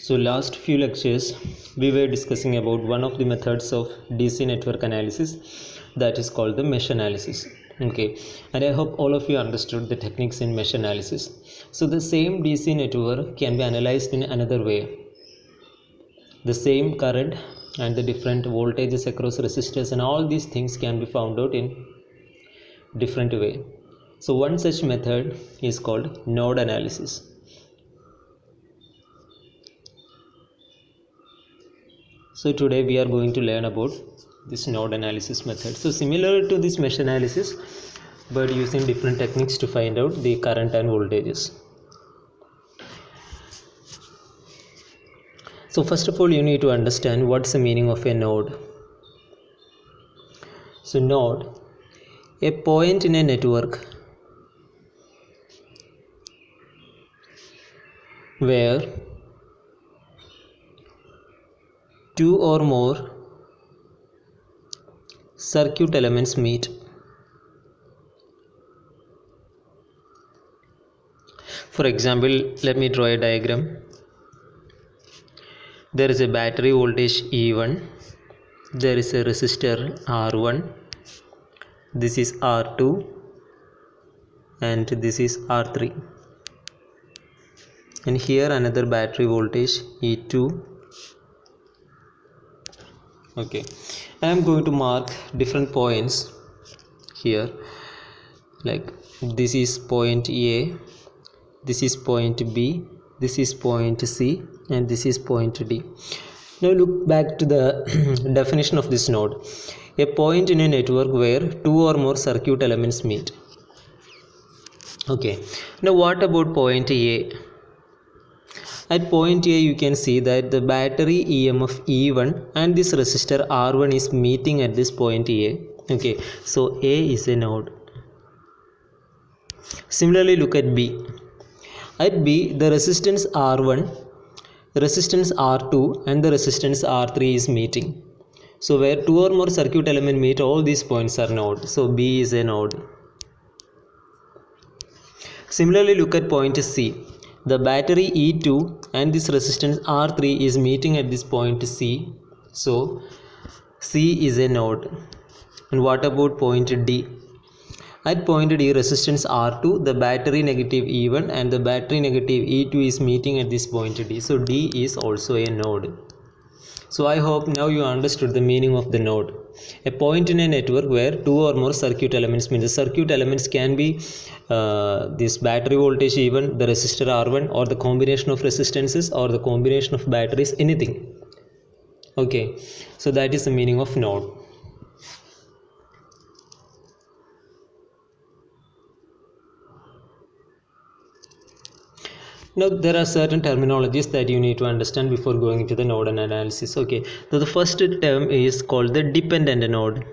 So last few lectures we were discussing about one of the methods of DC network analysis, that is called the mesh analysis. Okay, and I hope all of you understood the techniques in mesh analysis. So the same DC network can be analyzed in another way. The same current and the different voltages across resistors and all these things can be found out in different way. So one such method is called node analysis. So today we are going to learn about this node analysis method. So similar to this mesh analysis, but using different techniques to find out the current and voltages. So first of all, you need to understand what's the meaning of a node. So node, a point in a network where two or more circuit elements meet. For example, let me draw a diagram. There is a battery voltage E1, there is a resistor R1, this is R2 and this is R3, and here another battery voltage E2. Okay, I am going to mark different points here, like this is point A, this is point B, this is point C, and this is point D. Now look back to the definition of this node. A point in a network where two or more circuit elements meet. Okay, now what about point A? At point A you can see that the battery EMF E1 and this resistor R1 is meeting at this point A. Okay, so A is a node. Similarly, look at B. At B, the resistance R1, resistance R2 and the resistance R3 is meeting. So where two or more circuit elements meet, all these points are nodes. So B is a node. Similarly, look at point C. The battery E2 and this resistance R3 is meeting at this point C. So C is a node. And what about point D? At point D, resistance R2, the battery negative E1 and the battery negative E2 is meeting at this point D. So D is also a node. So I hope now you understood the meaning of the node. A point in a network where two or more circuit elements mean. The circuit elements can be this battery voltage E1, the resistor R1, or the combination of resistances or the combination of batteries, anything. Okay, so that is the meaning of node. Now there are certain terminologies that you need to understand before going into the node analysis. Okay, so the first term is called the dependent node.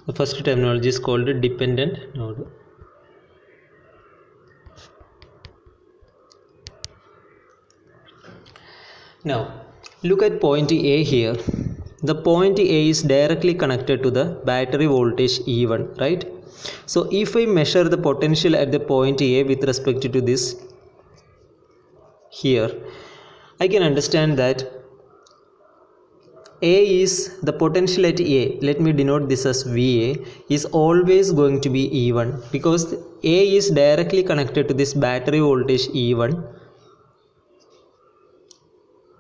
The first terminology is called the dependent node. Now look at point A here. The point A is directly connected to the battery voltage E1, right? So if I measure the potential at the point A with respect to this here, I can understand that A is the potential at A, let me denote this as VA, is always going to be E1 because A is directly connected to this battery voltage E1.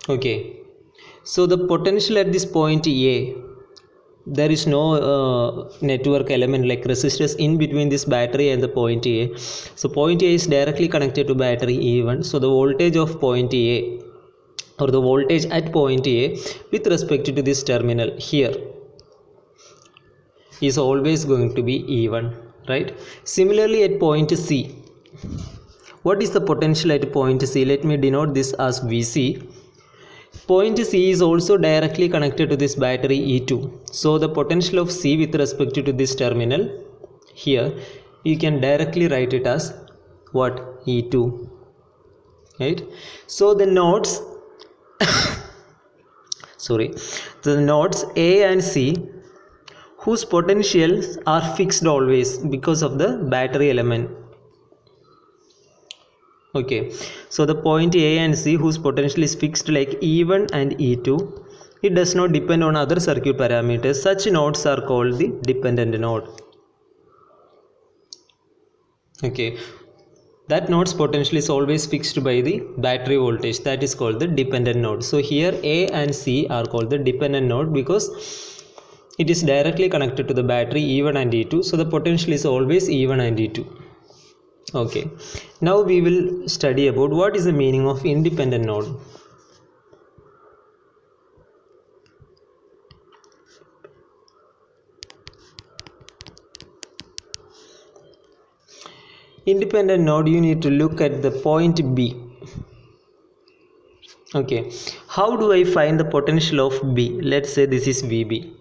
Okay, so the potential at this point A, there is no network element like resistors in between this battery and the point A. So point A is directly connected to battery E1. So the voltage of point A or the voltage at point A with respect to this terminal here is always going to be E1, right? Similarly at point C, what is the potential at point C? Let me denote this as VC. Point C is also directly connected to this battery E2. So the potential of C with respect to this terminal here, you can directly write it as what? E2, right? So the nodes the nodes A and C whose potentials are fixed always because of the battery element. Okay, so the point A and C whose potential is fixed like E1 and E2, it does not depend on other circuit parameters. Such nodes are called the dependent node. Okay, that node's potential is always fixed by the battery voltage, that is called the dependent node. So here A and C are called the dependent node because it is directly connected to the battery E1 and E2, so the potential is always E1 and E2. Okay, now we will study about what is the meaning of independent node. Independent node, you need to look at the point B. Okay, how do I find the potential of B? Let's say this is VB.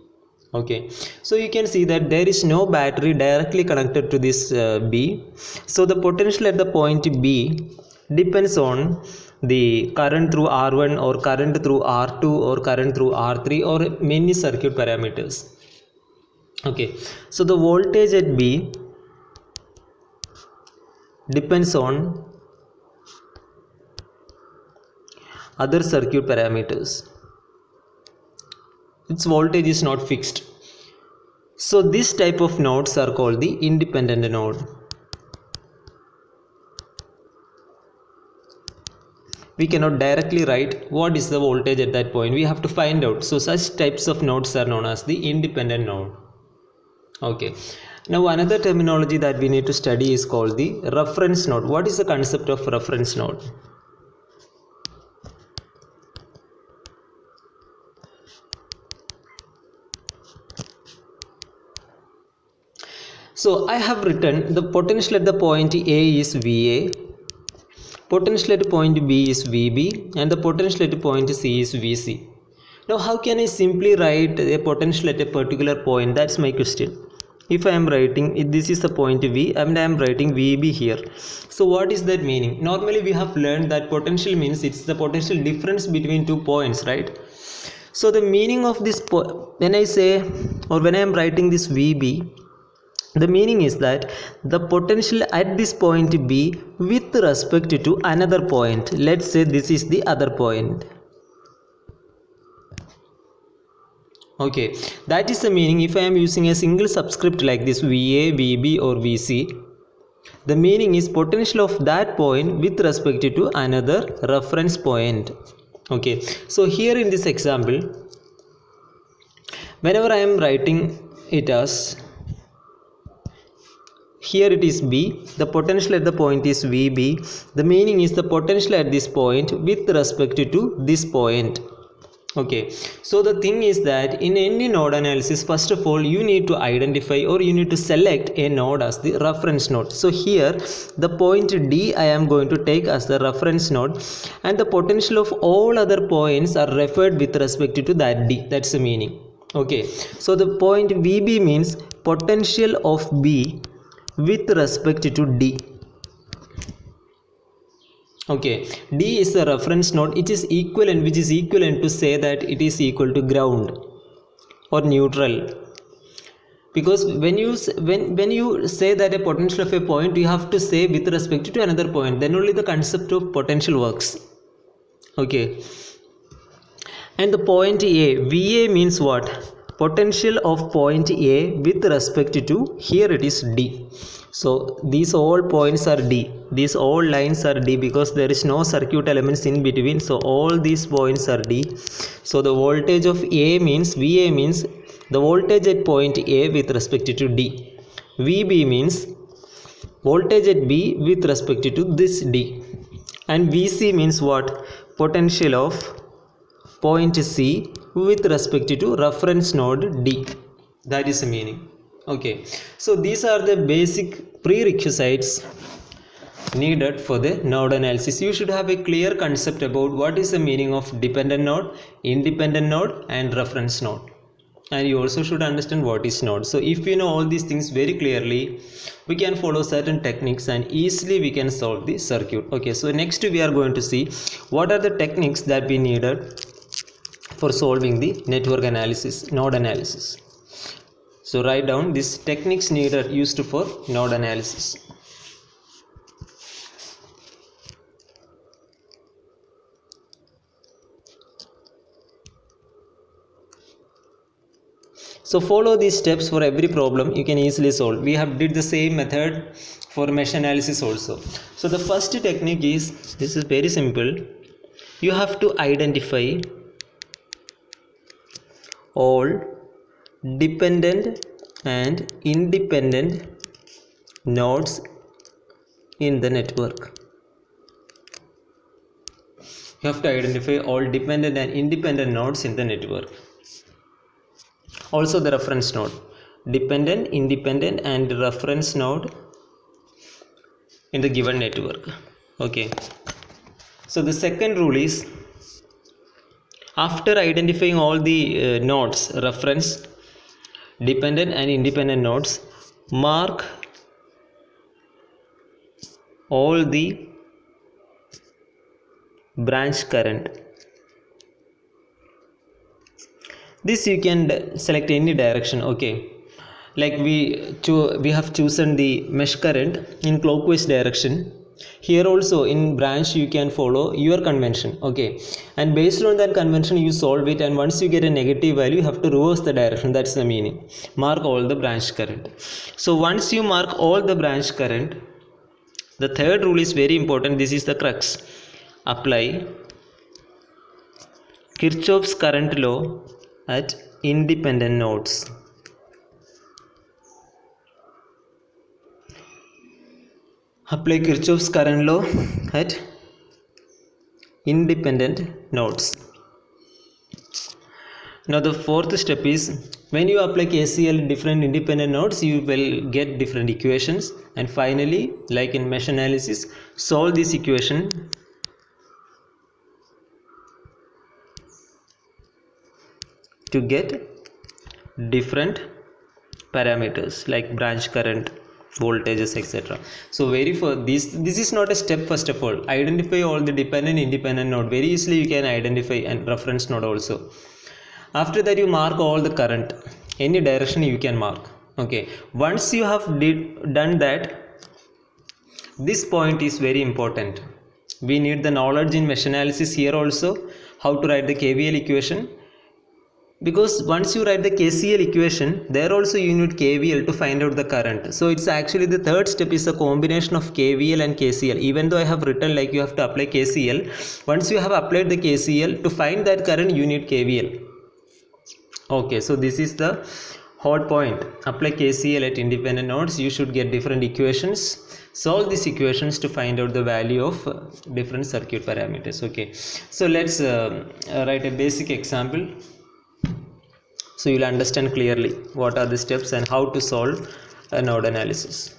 Okay, so you can see that there is no battery directly connected to this B, so the potential at the point B depends on the current through R1 or current through R2 or current through R3 or many circuit parameters. Okay, so the voltage at B depends on other circuit parameters. Its voltage is not fixed. So this type of nodes are called the independent node. We cannot directly write what is the voltage at that point. We have to find out. So such types of nodes are known as the independent node. Okay. Now another terminology that we need to study is called the reference node. What is the concept of reference node? So I have written the potential at the point A is VA, potential at point B is VB, and the potential at point C is VC. Now how can I simply write a potential at a particular point? That's my question. If I am writing, this is the point V and I am writing VB here. So what is that meaning? Normally we have learned that potential means it's the potential difference between 2 points, right? So the meaning of this, when I say or when I am writing this VB, the meaning is that the potential at this point B with respect to another point. Let's say this is the other point. Okay, that is the meaning. If I am using a single subscript like this VA, VB or VC, the meaning is potential of that point with respect to another reference point. Okay, so here in this example, whenever I am writing it as, here it is B, the potential at the point is VB, the meaning is the potential at this point with respect to this point. Okay, so the thing is that in any node analysis, first of all you need to identify or you need to select a node as the reference node. So here the point D I am going to take as the reference node, and the potential of all other points are referred with respect to that D. That's the meaning. Okay, so the point VB means potential of B with respect to D. Okay, D is the reference node. It is equivalent, which is equivalent to say that it is equal to ground or neutral. Because when you say that a potential of a point, you have to say with respect to another point. Then only the concept of potential works. Okay, and the point A, VA means what? Potential of point A with respect to, here it is D. So these all points are D, these all lines are D because there is no circuit elements in between, so all these points are D. So the voltage of A means, VA means the voltage at point A with respect to D. VB means voltage at B with respect to this D. And VC means what? Potential of point C with respect to reference node D. That is the meaning. Okay, so these are the basic prerequisites needed for the node analysis. You should have a clear concept about what is the meaning of dependent node, independent node and reference node. And you also should understand what is node. So if you know all these things very clearly, we can follow certain techniques and easily we can solve the circuit. Okay, so next we are going to see what are the techniques that we needed for solving the network analysis, node analysis. So write down these techniques needed used for node analysis. So follow these steps for every problem you can easily solve. We have did the same method for mesh analysis also. So the first technique is, this is very simple. You have to identify all dependent and independent nodes in the network. You have to identify all dependent and independent nodes in the network. Also the reference node, dependent, independent and reference node in the given network. Okay, so the second rule is, after identifying all the nodes, reference, dependent and independent nodes, mark all the branch current. This you can select any direction. Okay, like we have chosen the mesh current in clockwise direction. Here also in branch you can follow your convention. Okay, and based on that convention you solve it, and once you get a negative value you have to reverse the direction. That's the meaning. Mark all the branch current. So once you mark all the branch current, the third rule is very important. This is the crux. Apply Kirchhoff's current law at independent nodes. Apply Kirchhoff's current law at independent nodes. Now the fourth step is, when you apply KCL in different independent nodes, you will get different equations, and finally, like in mesh analysis, solve this equation to get different parameters like branch current, voltages, etc. So this is not a step. First of all, identify all the dependent independent node. Very easily you can identify, and reference node also. After that you mark all the current, any direction you can mark. Okay, once you have done that, this point is very important. We need the knowledge in mesh analysis here also, how to write the KVL equation, because once you write the KCL equation, there also you need KVL to find out the current. So it's actually the third step is a combination of KVL and KCL. Even though I have written like you have to apply KCL, once you have applied the KCL, to find that current you need KVL. Okay, so this is the whole point. Apply KCL at independent nodes, you should get different equations. Solve these equations to find out the value of different circuit parameters. Okay, so let's write a basic example, so you will understand clearly what are the steps and how to solve a node analysis.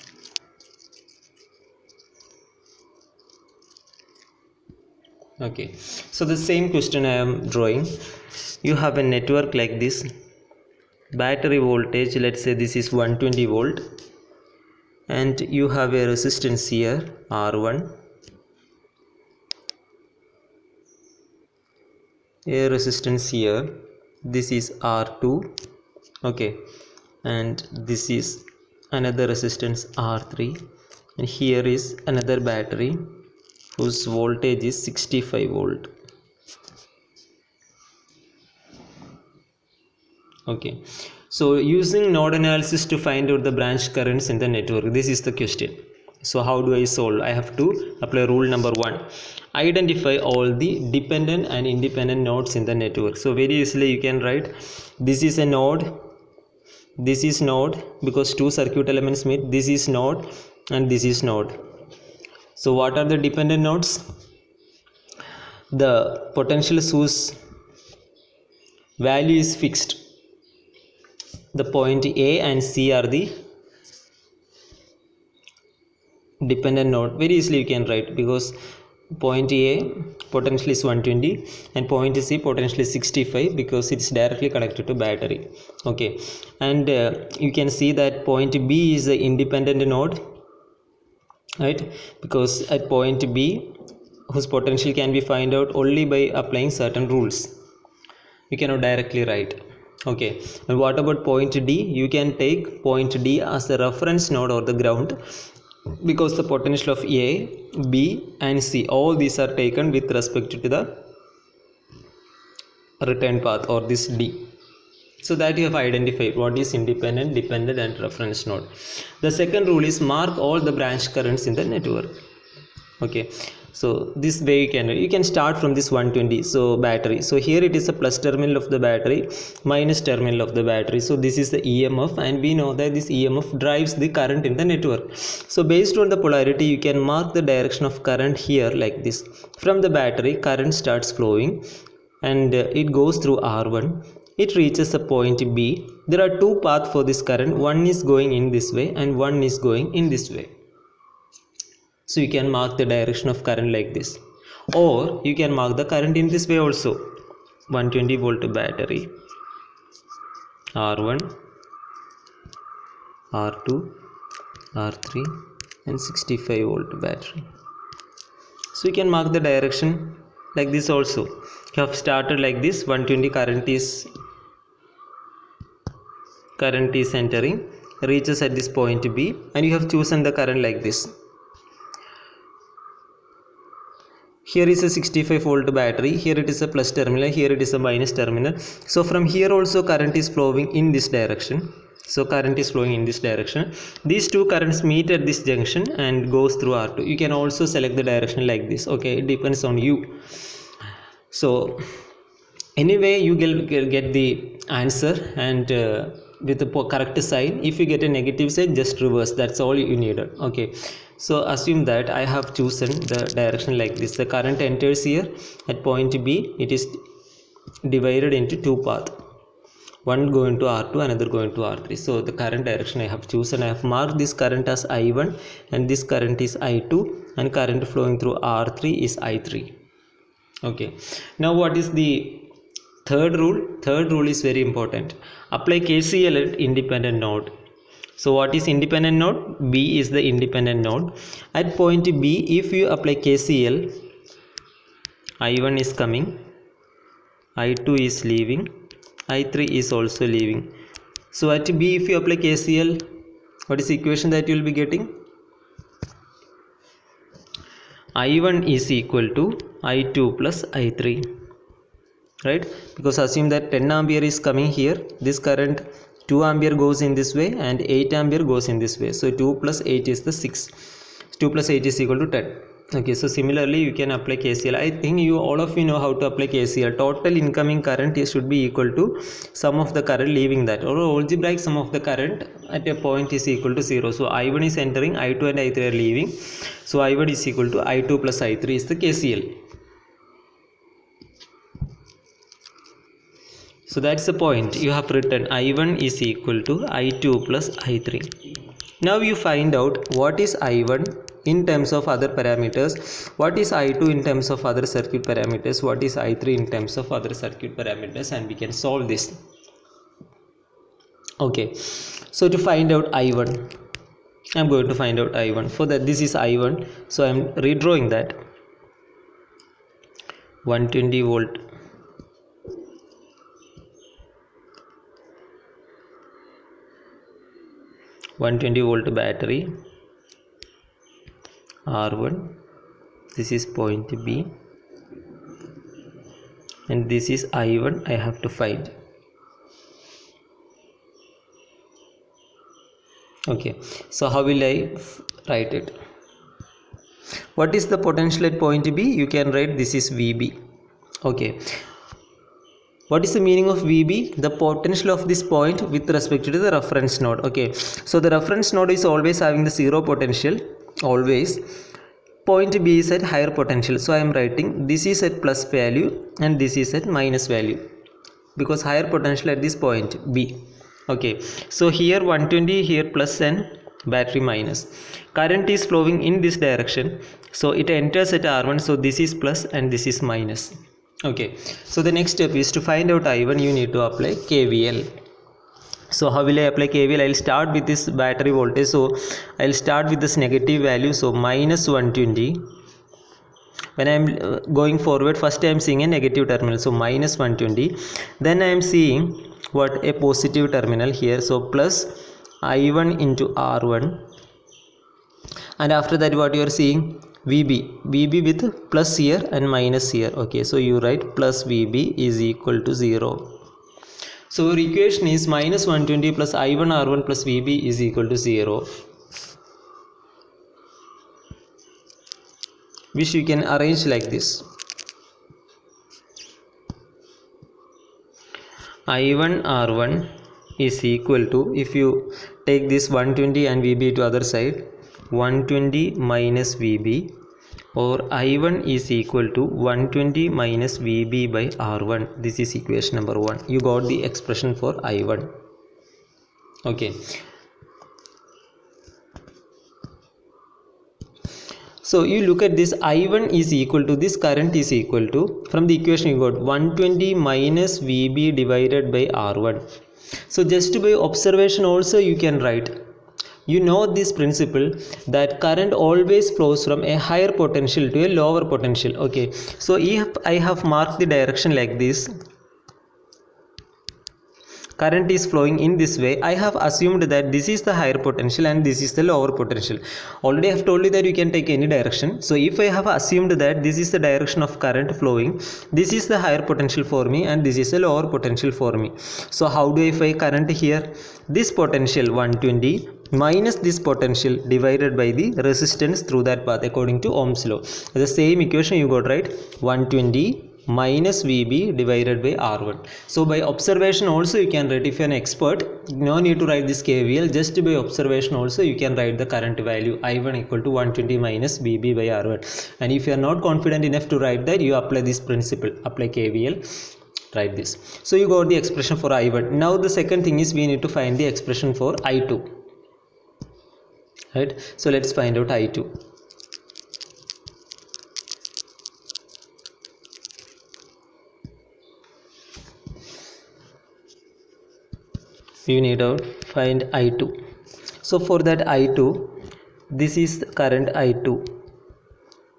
Okay, so the same question I am drawing. You have a network like this. Battery voltage, let's say this is 120 volt, and you have a resistance here R1, a resistance here, this is R2. Okay, and this is another resistance R3, and here is another battery whose voltage is 65 volt. Okay, so using node analysis to find out the branch currents in the network, this is the question. So how do I solve? I have to apply rule number 1. Identify all the dependent and independent nodes in the network. So very easily you can write, this is a node, this is node, because two circuit elements meet, this is node and this is node. So what are the dependent nodes? The potentials whose value is fixed. The point A and C are the dependent node. Very easily you can write, because point A potential is 120 and point C potential is 65, because it is directly connected to battery. Okay, and you can see that point B is the independent node, right? Because at point B, whose potential can be found out only by applying certain rules. you cannot directly write. Okay, and what about point D? You can take point D as the reference node or the ground, because the potential of A, B and C, all these are taken with respect to the return path or this D. So that you have identified what is independent, dependent and reference node. The second rule is mark all the branch currents in the network. Okay, so this way you can start from this 120. So battery, so here it is a plus terminal of the battery, minus terminal of the battery. So this is the EMF, and we know that this EMF drives the current in the network. So based on the polarity, you can mark the direction of current here like this. From the battery, current starts flowing and it goes through R1. It reaches a point B. There are two paths for this current. One is going in this way and one is going in this way. So you can mark the direction of current like this, or you can mark the current in this way also. 120 volt battery, R1, R2, R3 and 65 volt battery. So you can mark the direction like this also. You have started like this, 120 current is entering, reaches at this point B, and you have chosen the current like this. Here is a 65 volt battery, here it is a plus terminal, here it is a minus terminal. So from here also current is flowing in this direction. So current is flowing in this direction. These two currents meet at this junction and goes through R2. You can also select the direction like this. Okay, it depends on you. So anyway, you get the answer, and with the correct sign. If you get a negative sign, just reverse. That's all you needed. Okay, so assume that I have chosen the direction like this. The current enters here at point B. It is divided into two paths, one going to R2, another going to R3. So the current direction I have chosen, I have marked this current as I1 and this current is I2, and current flowing through R3 is I3. Okay, now what is the third rule? Third rule is very important. Apply KCL at independent node. So what is independent node? B is the independent node. At point B, if you apply KCL, I1 is coming, I2 is leaving, I3 is also leaving. So at B, if you apply KCL, what is the equation that you will be getting? I1 is equal to I2 plus I3, right? Because assume that 10 ampere is coming here. This current 2 ampere goes in this way and 8 ampere goes in this way. So 2 plus 8 is the 6. 2 plus 8 is equal to 10. Okay, so similarly you can apply KCL. I think all of you know how to apply KCL. Total incoming current should be equal to sum of the current leaving that, or algebraic sum of the current at a point is equal to 0. So I1 is entering, I2 and I3 are leaving. So I1 is equal to I2 plus I3 is the KCL. So that's the point. You have written I1 is equal to I2 plus I3. Now you find out what is I1 in terms of other parameters, what is I2 in terms of other circuit parameters, what is I3 in terms of other circuit parameters, and we can solve this. Okay, so to find out I1, I'm going to find out I1. For that, this is I1, so I'm redrawing that. 120 volt. $120 battery, R1, this is point B, and this is I1 I have to find. Okay, so how will I write it? What is the potential at point B? You can write this is VB. Okay, what is the meaning of VB? The potential of this point with respect to the reference node. Okay, so the reference node is always having the zero potential, always. Point B is at higher potential, so I am writing this is at plus value and this is at minus value, because higher potential at this point B. Okay, so here 120, here plus and battery minus. Current is flowing in this direction, so it enters at R1, so this is plus and this is minus. Okay, so the next step is to find out I1. You need to apply KVL. So how will I apply KVL? I will start with this battery voltage. So I will start with this negative value. So minus 120 when I am going forward, first I am seeing a negative terminal, so minus 120. Then I am seeing what, a positive terminal here, so plus I1 into R1, and after that what you are seeing, VB with plus here and minus here. Okay, so you write plus VB is equal to 0. So our equation is minus 120 plus I1 R1 plus VB is equal to 0, which you can arrange like this. I1 R1 is equal to, if you take this 120 and VB to other side, 120 minus VB, or I1 is equal to 120 minus VB by R1. This is equation number 1. You got the expression for I1. Okay. So you look at this, I1 is equal to, this current is equal to, from the equation you got 120 minus VB divided by R1. So just by observation also you can write. You know this principle that current always flows from a higher potential to a lower potential. Okay, so if I have marked the direction like this, current is flowing in this way, I have assumed that this is the higher potential and this is the lower potential. Already I have told you that you can take any direction. So if I have assumed that this is the direction of current flowing, this is the higher potential for me and this is the lower potential for me. So how do I find current here? This potential 120 minus this potential divided by the resistance through that path according to Ohm's law. The same equation you got, right? 120 minus VB divided by R1. So by observation also you can write. If you are an expert, no need to write this KVL. Just by observation also you can write the current value I1 equal to 120 minus VB by R1. And if you are not confident enough to write that, you apply this principle, apply KVL, write this. So you got the expression for I1. Now the second thing is we need to find the expression for I2. Right? So let's find out I2. You need to find I2. So for that I2, this is current I2.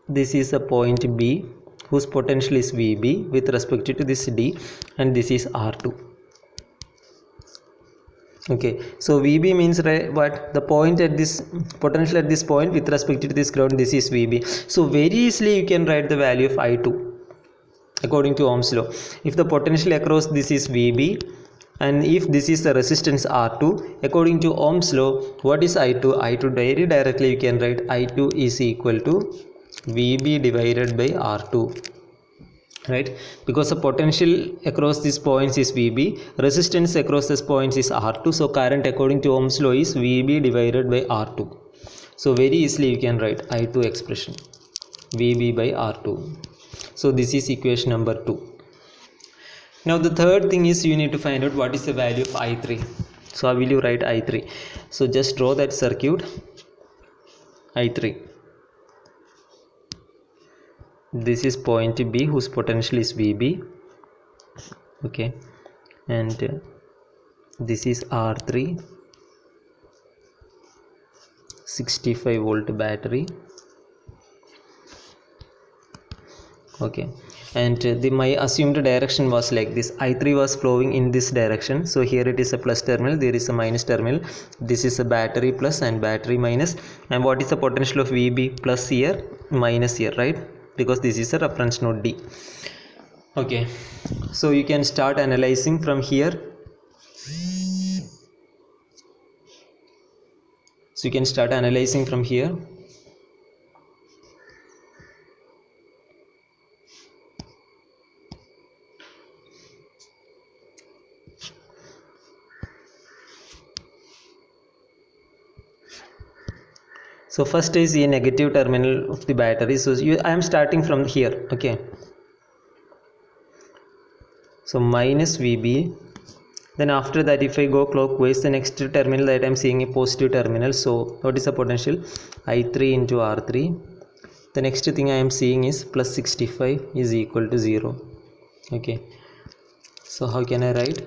This is a point B whose potential is VB with respect to this D, and this is R2. Okay, so VB means what? The point at this potential at this point with respect to this ground, this is VB. So very easily you can write the value of I2 according to Ohm's law. If the potential across this is VB, and if this is the resistance R2, according to Ohm's law, what is I2? I2 very directly you can write I2 is equal to VB divided by R2. Right? Because the potential across these points is VB, resistance across these points is R2. So current according to Ohm's law is VB divided by R2. So very easily you can write I2 expression, VB by R2. So this is equation number 2. Now the third thing is you need to find out what is the value of I3. So how will you write I3? So just draw that circuit. I3. This is point B whose potential is VB. Okay, and this is R3, 65 volt battery. Okay, and my assumed direction was like this. I3 was flowing in this direction. So here it is a plus terminal, there is a minus terminal. This is a battery plus and battery minus. And what is the potential of VB? Plus here, minus here, right? Because this is a reference node D. Okay, so you can start analyzing from here. So you can start analyzing from here. So first is a negative terminal of the battery. So I am starting from here. Okay, so minus VB. Then after that, if I go clockwise, the next terminal that I am seeing a positive terminal. So what is the potential? I3 into R3. The next thing I am seeing is plus 65 is equal to 0. Okay, so how can I write?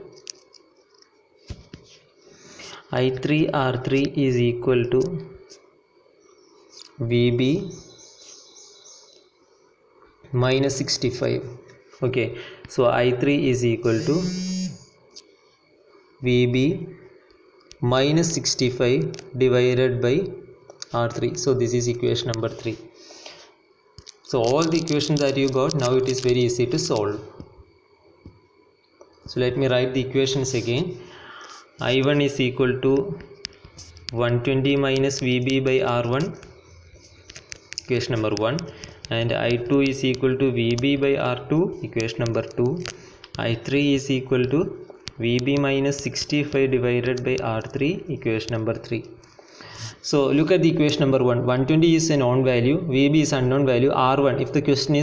I3 R3 is equal to VB minus 65. Okay, so I3 is equal to VB minus 65 divided by R3. So this is equation number 3. So all the equations that you got, now it is very easy to solve. So let me write the equations again. I1 is equal to 120 minus VB by R1, equation number 1, and I2 is equal to VB by R2, equation number 2. I3 is equal to VB minus 65 divided by R3, equation number 3. So look at the equation number 1. 120 is a known value, VB is unknown value, R1. If the question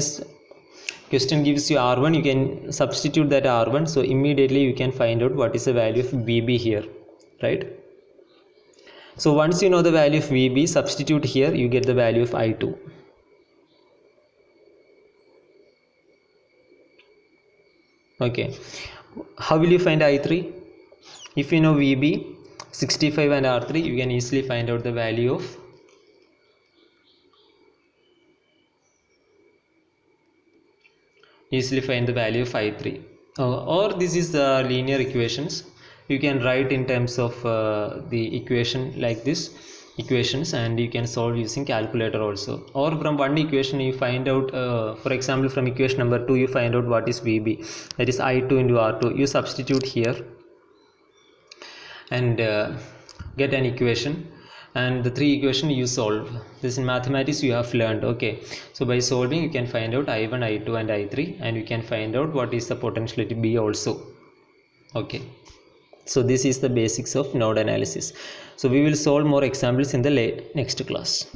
gives you R1, you can substitute that R1. So immediately you can find out what is the value of VB here, right? So once you know the value of VB, substitute here, you get the value of I2. Okay, how will you find I3? If you know VB, 65 and R3, you can easily find out the value of I3. Or this is the linear equations. You can write in terms of the equation like this equations, and you can solve using calculator also. Or from one equation you find out, for example from equation number 2 you find out what is VB, that is I2 into R2. You substitute here and get an equation, and the 3 equation you solve. This in mathematics you have learned. Okay, so by solving you can find out I1, I2 and I3, and you can find out what is the potentiality B also. Okay, so this is the basics of node analysis. So we will solve more examples in the next class.